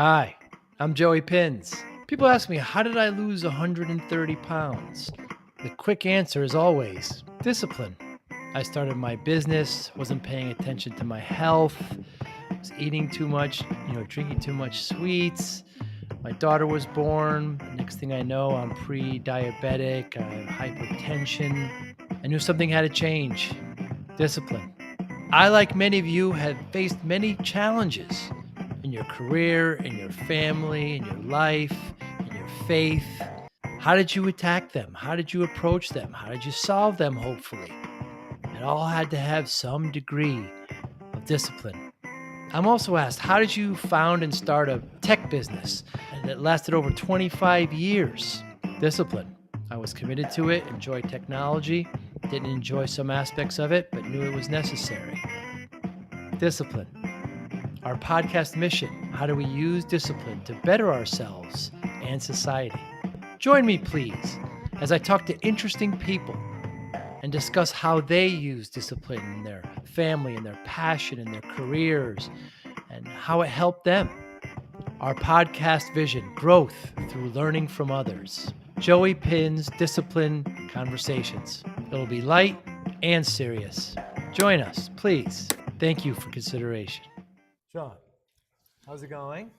Hi, I'm Joey Pinz. People ask me, how did I lose 130 pounds? The quick answer is always discipline. I started my business, wasn't paying attention to my health, was eating too much, drinking too much sweets. My daughter was born. Next thing I know, I'm pre-diabetic, I have hypertension. I knew something had to change. Discipline. I, like many of you, have faced many challenges in your career, in your family, in your life, in your faith. How did you attack them? How did you approach them? How did you solve them, hopefully? It all had to have some degree of discipline. I'm also asked, how did you found and start a tech business that lasted over 25 years? Discipline. I was committed to it, enjoyed technology, didn't enjoy some aspects of it, but knew it was necessary. Discipline. Our podcast mission: how do we use discipline to better ourselves and society? Join me, please, as I talk to interesting people and discuss how they use discipline in their family, in their passion, in their careers, and how it helped them. Our podcast vision: growth through learning from others. Joey Pinz Discipline Conversations. It'll be light and serious. Join us, please. Thank you for consideration. Sean, how's it going?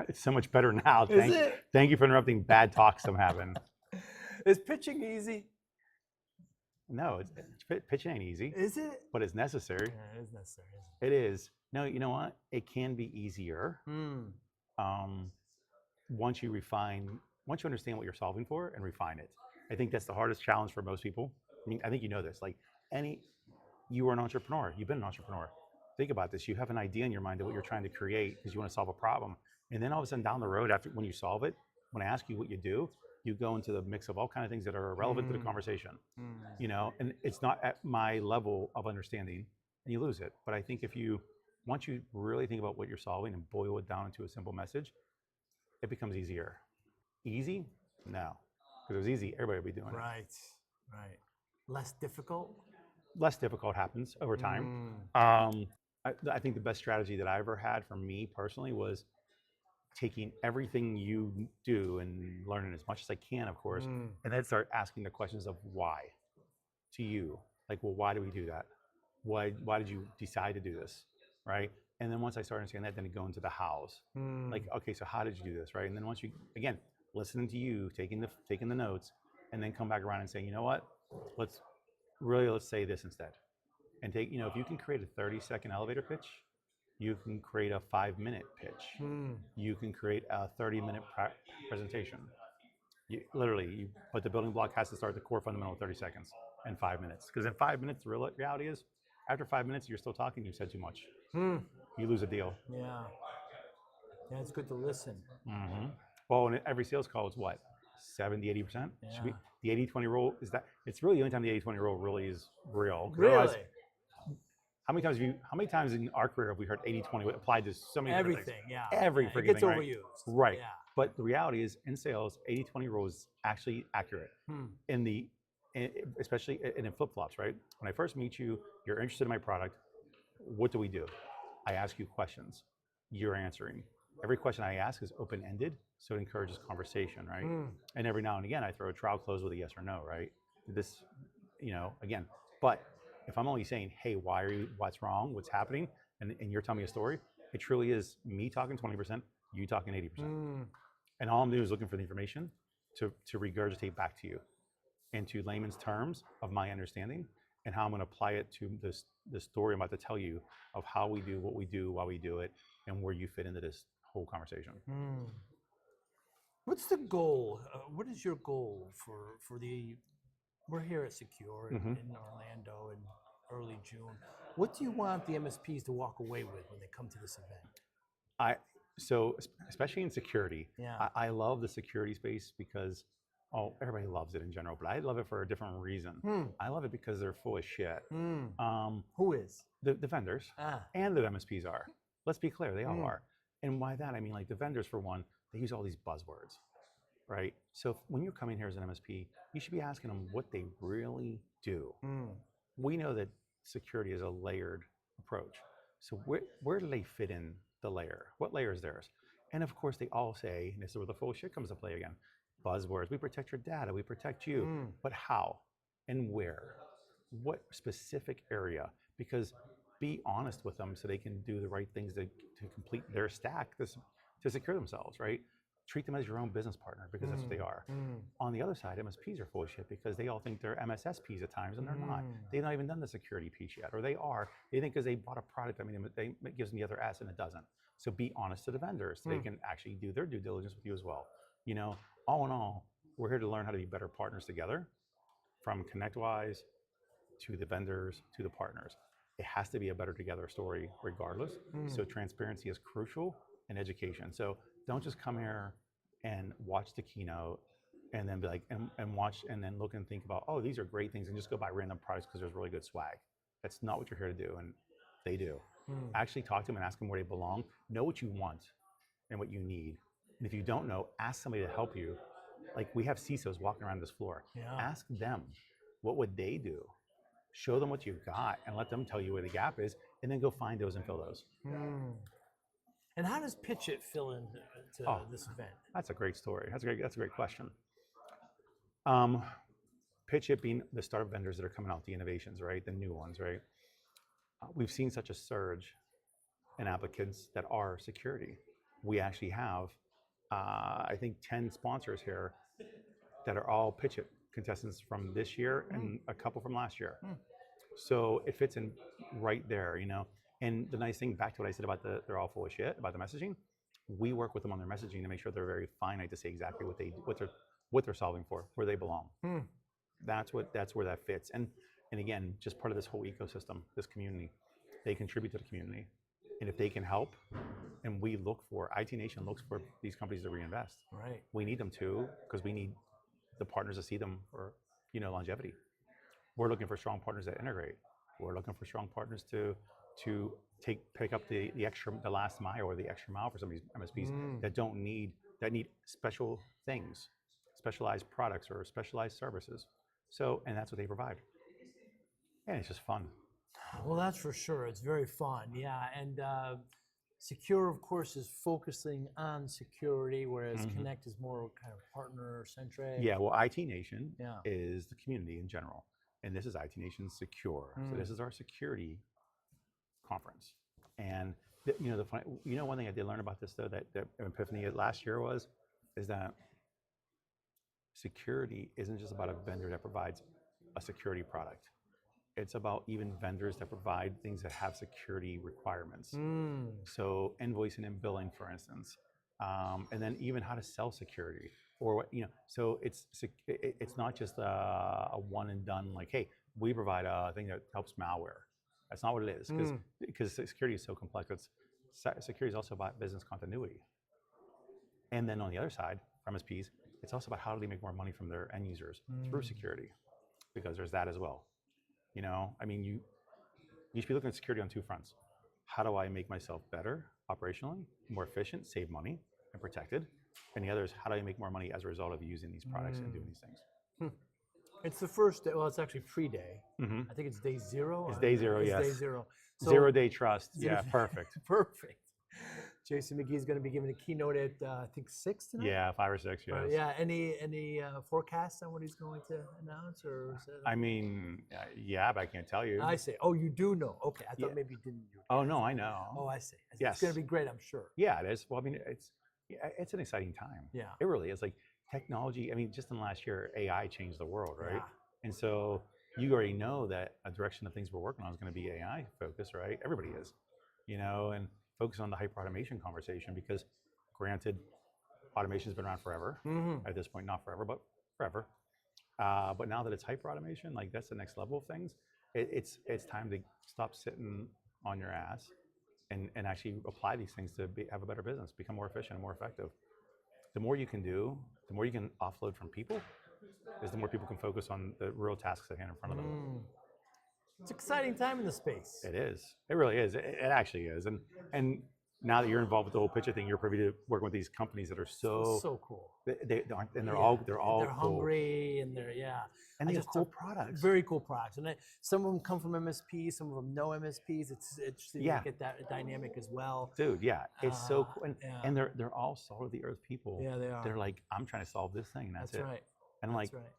It's so much better now. Thank you for interrupting bad talks I'm having. Is pitching easy? No, pitching ain't easy. Is it? But it's necessary. Yeah, it is necessary. It is. No, you know what? It can be easier. Once you understand what you're solving for and refine it. I think that's the hardest challenge for most people. I mean, I think you know this. You are an entrepreneur. You've been an entrepreneur. Think about this. You have an idea in your mind of what you're trying to create because you want to solve a problem. And then all of a sudden down the road, when you solve it, when I ask you what you do, you go into the mix of all kinds of things that are irrelevant to the conversation, and it's not at my level of understanding, and you lose it. But I think once you really think about what you're solving and boil it down into a simple message, it becomes easier. Easy? No. If it was easy, everybody would be doing it. Right. Less difficult? Less difficult happens over time. I think the best strategy that I ever had for me personally was taking everything you do and learning as much as I can, of course, and then start asking the questions of why to you. Like, well, why do we do that? Why did you decide to do this, right? And then once I start understanding that, then go into the hows. Like, okay, so how did you do this, right? And then once you, again, listening to you, taking the notes, and then come back around and say, you know what, let's say this instead. And if you can create a 30-second elevator pitch, you can create a 5-minute pitch. You can create a 30-minute presentation. But the building block has to start the core fundamental 30 seconds and 5 minutes. Because in 5 minutes, the reality is, after 5 minutes, you're still talking, you said too much. You lose a deal. Yeah, it's good to listen. Well, in every sales call, it's what? 70, 80%? Yeah. The 80-20 rule is that it's really the only time the 80-20 rule really is real. Really? How many times in our career have we heard 80-20 applied to so many different things? Yeah. Every freaking thing. It gets overused. Right. Yeah. But the reality is, in sales, 80-20 rule is actually accurate. Especially in flip-flops, right? When I first meet you, you're interested in my product. What do we do? I ask you questions. You're answering. Every question I ask is open-ended, so it encourages conversation, right? And every now and again, I throw a trial close with a yes or no, right? This, again, but if I'm only saying, hey, what's wrong, what's happening, and you're telling me a story, it truly is me talking 20%, you talking 80%. And all I'm doing is looking for the information to regurgitate back to you into layman's terms of my understanding and how I'm going to apply it to the story I'm about to tell you of how we do what we do, why we do it, and where you fit into this whole conversation. What's the goal? What is your goal for the? We're here at Secure in Orlando in early June. What do you want the MSPs to walk away with when they come to this event? So especially in security, Yeah. I love the security space because everybody loves it in general, but I love it for a different reason. I love it because they're full of shit. Who is? The vendors and the MSPs are. Let's be clear, they all are. And why that? I mean, like the vendors, for one, they use all these buzzwords, right? So when you're coming here as an MSP, you should be asking them what they really do. We know that security is a layered approach. So where do they fit in the layer? What layer is theirs? And of course, they all say, and this is where the full shit comes to play again, buzzwords. We protect your data. We protect you. But how and where? What specific area? Because be honest with them so they can do the right things to complete their stack to secure themselves, right? Treat them as your own business partner because that's what they are. On the other side, MSPs are full of shit because they all think they're MSSPs at times and they're not. They've not even done the security piece yet, or they are. They think because they bought a product, it gives them the other S and it doesn't. So be honest to the vendors so they can actually do their due diligence with you as well. You know, all in all, we're here to learn how to be better partners together, from ConnectWise to the vendors to the partners. It has to be a better together story regardless. So transparency is crucial, and education. So don't just come here and watch the keynote and then be like, and watch and then look and think about, oh, these are great things, and just go buy random products because there's really good swag. That's not what you're here to do, and they do. Actually talk to them and ask them where they belong. Know what you want and what you need. And if you don't know, ask somebody to help you. Like, we have CISOs walking around this floor. Ask them, what would they do? Show them what you've got and let them tell you where the gap is, and then go find those and fill those. And how does Pitch It fill into this event? That's a great story. That's a great question. Pitch It being the startup vendors that are coming out, the innovations, right? The new ones, right? We've seen such a surge in applicants that are security. We actually have, I think, 10 sponsors here that are all Pitch It contestants from this year and a couple from last year. So it fits in right there, you know? And the nice thing, back to what I said about they're all full of shit, about the messaging, we work with them on their messaging to make sure they're very finite to say exactly what they're solving for, where they belong. That's where that fits. And again, just part of this whole ecosystem, this community, they contribute to the community. And if they can help, and we look for, IT Nation looks for these companies to reinvest. Right. We need them to, because we need the partners to see them for, you know, longevity. We're looking for strong partners that integrate. We're looking for strong partners to pick up the last mile or the extra mile for some of these MSPs that need special things, specialized products or specialized services. So, and that's what they provide. And it's just fun. Well, that's for sure. It's very fun. Yeah. And Secure, of course, is focusing on security, whereas Connect is more kind of partner centric. Yeah. Well, IT Nation is the community in general. And this is IT Nation Secure. So this is our security conference. And one thing I did learn about this though, that epiphany last year is that security isn't just about a vendor that provides a security product. It's about even vendors that provide things that have security requirements. So invoicing and billing, for instance, and then even how to sell security, or what, you know. So it's not just a one and done, like, hey, we provide a thing that helps malware. That's not what it is, because security is so complex. Security is also about business continuity. And then on the other side, for MSPs, it's also about how do they make more money from their end users through security, because there's that as well. You know, I mean, you should be looking at security on two fronts. How do I make myself better operationally, more efficient, save money, and protected? And the other is, how do I make more money as a result of using these products and doing these things? It's the first day. Well, it's actually pre-day. I think it's day 0. It's day 0, yes. Day 0. So, 0-day trust. Yeah, perfect. Perfect. Jason McGee is going to be giving a keynote at I think 6 tonight. Yeah, 5 or 6. Yes. Yeah. Any forecasts on what he's going to announce, or? Is it, I mean, yeah, but I can't tell you. I see. Oh, you do know. Okay, I thought maybe you didn't. Oh no, I know. Oh, I see. Yes. It's going to be great, I'm sure. Yeah, it is. Well, I mean, it's an exciting time. Yeah. It really is. Like, technology. I mean, just in the last year, AI changed the world, right? Yeah. And so you already know that a direction of things we're working on is going to be AI focused, right? Everybody is, you know, and focus on the hyper automation conversation, because granted, automation has been around forever. At this point, not forever, but forever. But now that it's hyper automation, like, that's the next level of things. It's time to stop sitting on your ass and actually apply these things to have a better business, become more efficient and more effective. The more you can do, the more you can offload from people, is the more people can focus on the real tasks at hand in front of them. It's an exciting time in the space. It is. It really is. It actually is. And now that you're involved with the whole picture thing, you're privy to working with these companies that are So cool. they aren't, and they're Yeah, all they're cool. hungry and they're and I they have just cool took products. very cool products, and some of them come from MSPs, some of them no MSPs. It's interesting to get that dynamic as well, dude. Yeah, it's so cool, and yeah. they're all salt of the earth people. Yeah, they are. They're like, I'm trying to solve this thing, and that's it. Right. And I'm That's like, right.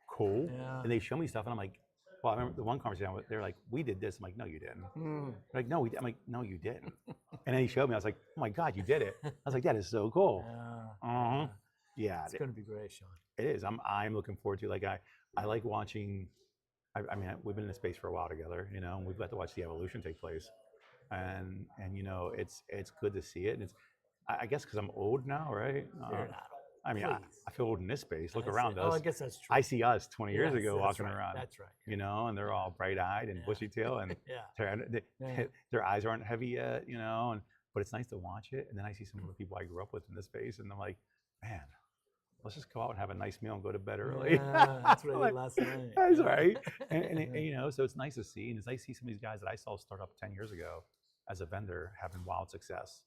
cool. Yeah. And they show me stuff, and I'm like, well, I remember the one conversation they're like, we did this. I'm like, no, you didn't. They're like, no, I'm like, no, you didn't. And then he showed me. I was like, oh my god, you did it. I was like, that is so cool. Yeah, it's going to be great, Sean. It is. I'm looking forward to, like, I like watching. I mean, we've been in the space for a while together, you know, and we've got to watch the evolution take place, and you know, it's good to see it. And it's, I guess, because I'm old now, right? You're not old. I mean, I feel old in this space. Look That's around it. us. Oh, I guess that's true. I see us 20 years ago That's walking right. around. That's right. You know, and they're all bright-eyed and bushy-tailed, and their eyes aren't heavy yet, you know. But it's nice to watch it. And then I see some of the people I grew up with in this space, and I'm like, man, let's just go out and have a nice meal and go to bed early. Yeah, that's what I did last night. That's right. And you know, so it's nice to see. And it's nice to see some of these guys that I saw start up 10 years ago as a vendor having wild success.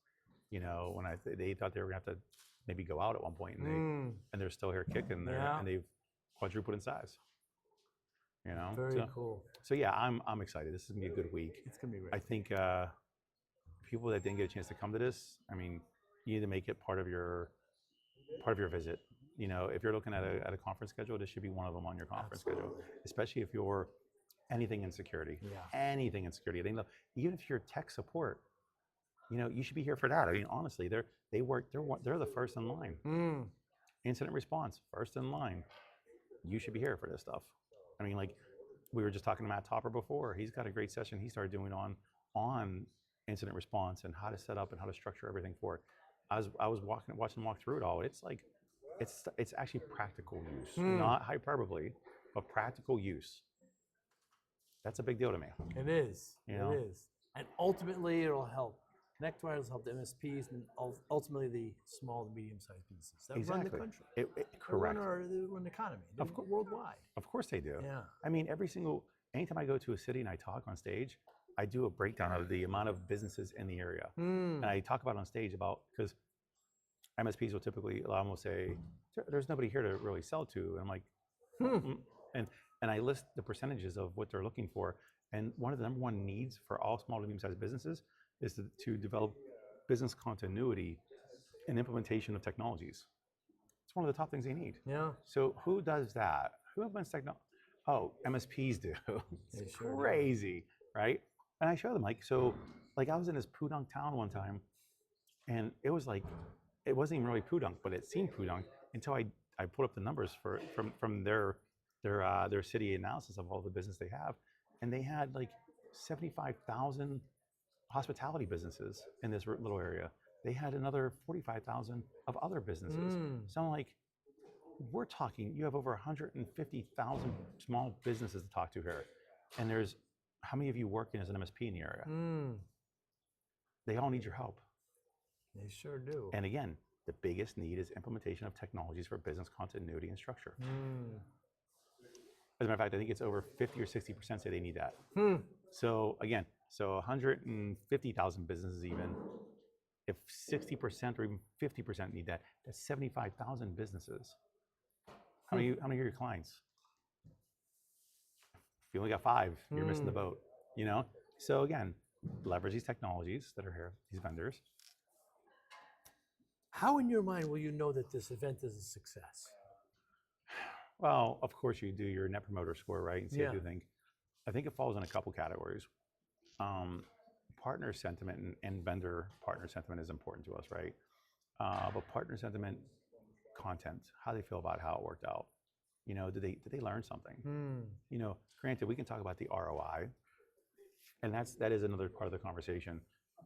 You know, when they thought they were going to have to maybe go out at one point, and they're still here kicking there, and they've quadrupled in size. You know, very cool. So yeah, I'm excited. This is gonna be a good week. It's gonna be great. I think people that didn't get a chance to come to this, I mean, you need to make it part of your visit. You know, if you're looking at a conference schedule, this should be one of them on your conference schedule, especially if you're anything in security. Anything in security. Even if you're tech support, you know, you should be here for that. I mean, honestly, they're the first in line. Incident response, first in line. You should be here for this stuff. I mean, like, we were just talking to Matt Topper before. He's got a great session he started doing on incident response and how to set up and how to structure everything for it. I was watching him walk through it all. It's like, it's actually practical use, not hyperbole, but practical use. That's a big deal to me. It is. You know? It is. And ultimately, it'll help. ConnectWire will help the MSPs and ultimately the small to medium-sized businesses that run the country. Correct. They run the economy. Of course, worldwide. Of course they do. Yeah. I mean, anytime I go to a city and I talk on stage, I do a breakdown of the amount of businesses in the area. And I talk about on stage because MSPs will typically, a lot of them will say, there's nobody here to really sell to. And I'm like, and I list the percentages of what they're looking for. And one of the number one needs for all small to medium-sized businesses is to develop business continuity and implementation of technologies. It's one of the top things they need. Yeah. So who does that? Who implements technology? Oh, MSPs do. It's crazy, right? And I show them, like, I was in this Pudunk town one time, and it was like, it wasn't even really Pudunk, but it seemed Pudunk until I put up the numbers from their city analysis of all the business they have, and they had like 75,000 hospitality businesses in this little area. They had another 45,000 of other businesses. So I'm like, we're talking, you have over 150,000 small businesses to talk to here. And there's, how many of you working as an MSP in the area? They all need your help. They sure do. And again, the biggest need is implementation of technologies for business continuity and structure. As a matter of fact, I think it's over 50 or 60% say they need that. So again, 150,000 businesses even, if 60% or even 50% need that, that's 75,000 businesses. How many are your clients? If you only got 5, you're missing the boat, you know? So again, leverage these technologies that are here, these vendors. How in your mind will you know that this event is a success? Well, of course you do your net promoter score, right? And see what you think. I think it falls in a couple categories. Partner sentiment and vendor partner sentiment is important to us, right? But partner sentiment, content, how they feel about how it worked out. You know, did they learn something? You know, granted, we can talk about the ROI, and that is another part of the conversation.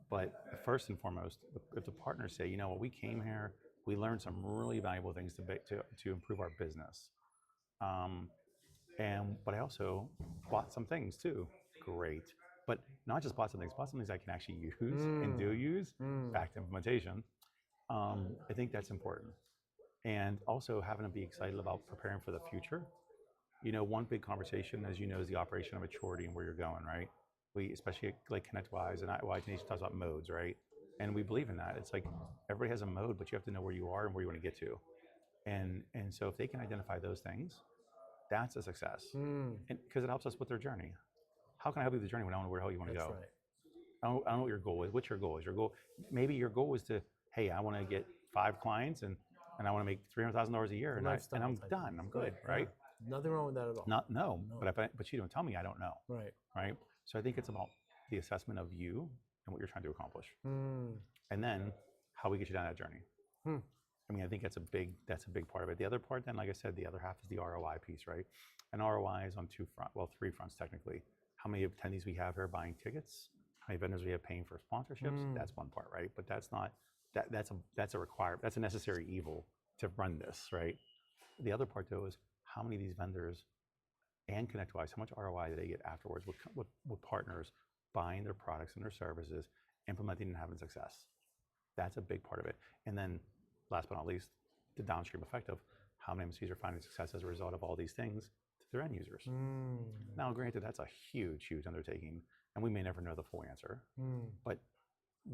But first and foremost, if the partners say, you know what, we came here, we learned some really valuable things to improve our business. But I also bought some things too. Great. But not just bought some things I can actually use and do use, back to implementation. I think that's important. And also having to be excited about preparing for the future. You know, one big conversation, as you know, is the operation of maturity and where you're going, right? We, especially like ConnectWise and ITNation talks about modes, right? And we believe in that. It's like everybody has a mode, but you have to know where you are and where you want to get to. And so if they can identify those things, that's a success. And because it helps us with their journey. How can I help you with the journey when I don't know where the hell you want to go? Right. I don't know what your goal is. What's your goal? Is your goal, maybe your goal is to, hey, I want to get 5 clients and I want to make $300,000 a year and I'm done. I'm good, right? Nothing wrong with that at all. No. But you don't tell me, I don't know. Right. So I think it's about the assessment of you and what you're trying to accomplish. And then how we get you down that journey. I mean, I think that's a big part of it. The other part, then, like I said, the other half is the ROI piece, right? And ROI is on 3 fronts technically. How many attendees we have here buying tickets? How many vendors we have paying for sponsorships? That's one part, right? But that's not that's a required, that's a necessary evil to run this, right? The other part though is how many of these vendors and ConnectWise, how much ROI do they get afterwards with partners buying their products and their services, implementing and having success? That's a big part of it. And then last but not least, the downstream effect of how many MSPs are finding success as a result of all these things to their end users. Now, granted, that's a huge undertaking, and we may never know the full answer, but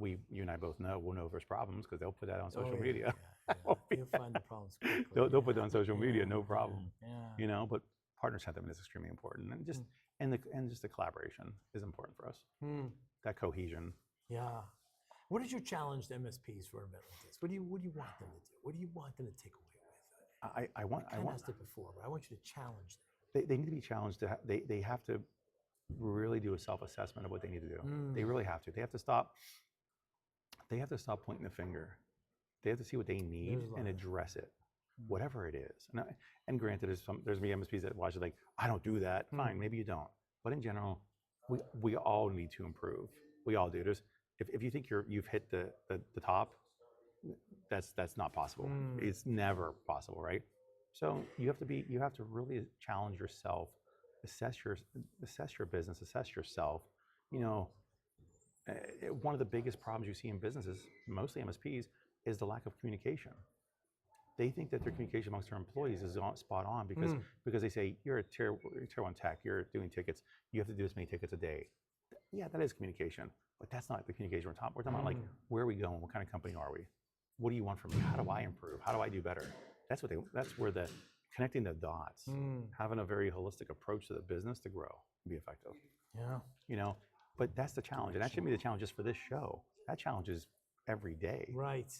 you and I both know we'll know if there's problems because they'll put that on social media. You'll find the problems quickly. They'll put that on social media, no problem. You know, but partner sentiment is extremely important, and just the collaboration is important for us. That cohesion. Yeah. What is your challenge to MSPs for an event like this? What do you want them to do? What do you want them to take away with? I asked it before, but I want you to challenge them. They need to be challenged. They have to really do a self-assessment of what they need to do. They really have to. They have to stop pointing the finger. They have to see what they need and address it, whatever it is. And granted, there's me MSPs that watch it like, I don't do that. Fine, maybe you don't. But in general, we all need to improve. We all do. If you think you've hit the top, that's not possible. It's never possible, right? So you have to really challenge yourself, assess your business, assess yourself. You know, one of the biggest problems you see in businesses, mostly MSPs, is the lack of communication. They think that their communication amongst their employees is spot on because they say, you're a tier 1 tech, you're doing tickets, you have to do this many tickets a day. Yeah, that is communication, but that's not the communication we're talking about. Like, where are we going? What kind of company are we? What do you want from me? How do I improve? How do I do better? That's where the connecting the dots, having a very holistic approach to the business to grow and be effective. Yeah. You know, but that's the challenge. And that shouldn't be the challenge just for this show. That challenge is every day. Right.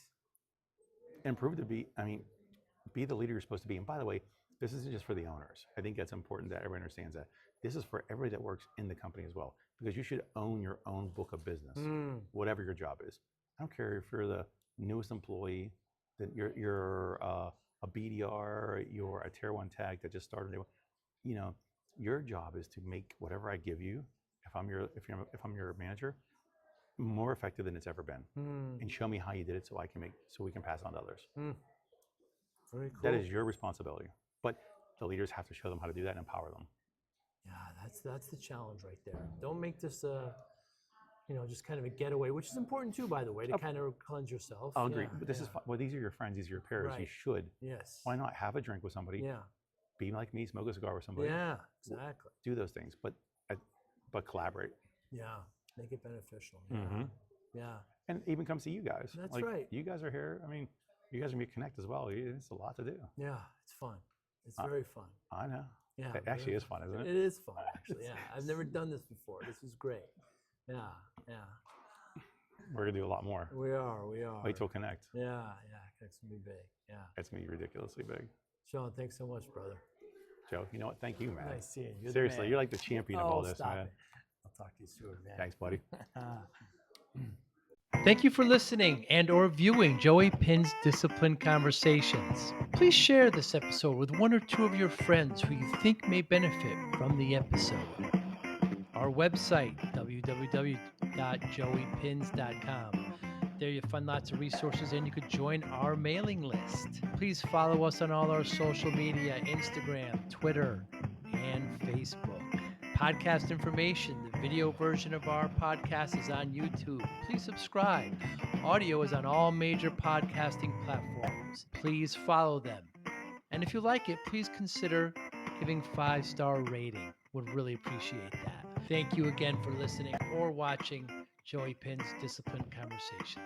And prove to be the leader you're supposed to be. And by the way, this isn't just for the owners. I think that's important that everyone understands that. This is for everybody that works in the company as well, because you should own your own book of business, whatever your job is. I don't care if you're the newest employee, that you're a BDR, you're a tier 1 tech that just started. You know, your job is to make whatever I give you, if I'm your manager, more effective than it's ever been, and show me how you did it so we can pass it on to others. Very cool. That is your responsibility, but the leaders have to show them how to do that and empower them. Yeah, that's the challenge right there. Don't make this just kind of a getaway, which is important too, by the way, to kind of cleanse yourself. I'll agree. But this is fun. Well, these are your friends, these are your peers. Right. You should. Yes. Why not have a drink with somebody? Yeah. Be like me, smoke a cigar with somebody. Yeah, exactly. Do those things, but collaborate. Yeah, make it beneficial. Yeah. And it even comes to you guys. That's right. You guys are here. I mean, you guys are going to connect as well. It's a lot to do. Yeah, it's fun. It's very fun. I know. Yeah. It actually is fun, isn't it? It is fun, actually. Yeah. I've never done this before. This is great. Yeah. We're going to do a lot more. We are. Wait till Connect. Yeah. Connect's going to be big. Yeah. It's going to be ridiculously big. Sean, thanks so much, brother. Joe, you know what? Thank you, man. Nice seeing you. Seriously, you're like the champion of all this, stop man. it. I'll talk to you soon, man. Thanks, buddy. Thank you for listening and or viewing Joey Pinz Discipline Conversations. Please share this episode with 1 or 2 of your friends who you think may benefit from the episode. Our website, www.joeypinz.com. There you'll find lots of resources and you could join our mailing list. Please follow us on all our social media, Instagram, Twitter, and Facebook. Podcast information, the video version of our podcast is on YouTube. Please subscribe. Audio is on all major podcasting platforms. Please follow them. And if you like it, please consider giving 5-star rating. Would really appreciate that. Thank you again for listening or watching Joey Pinz Discipline Conversations.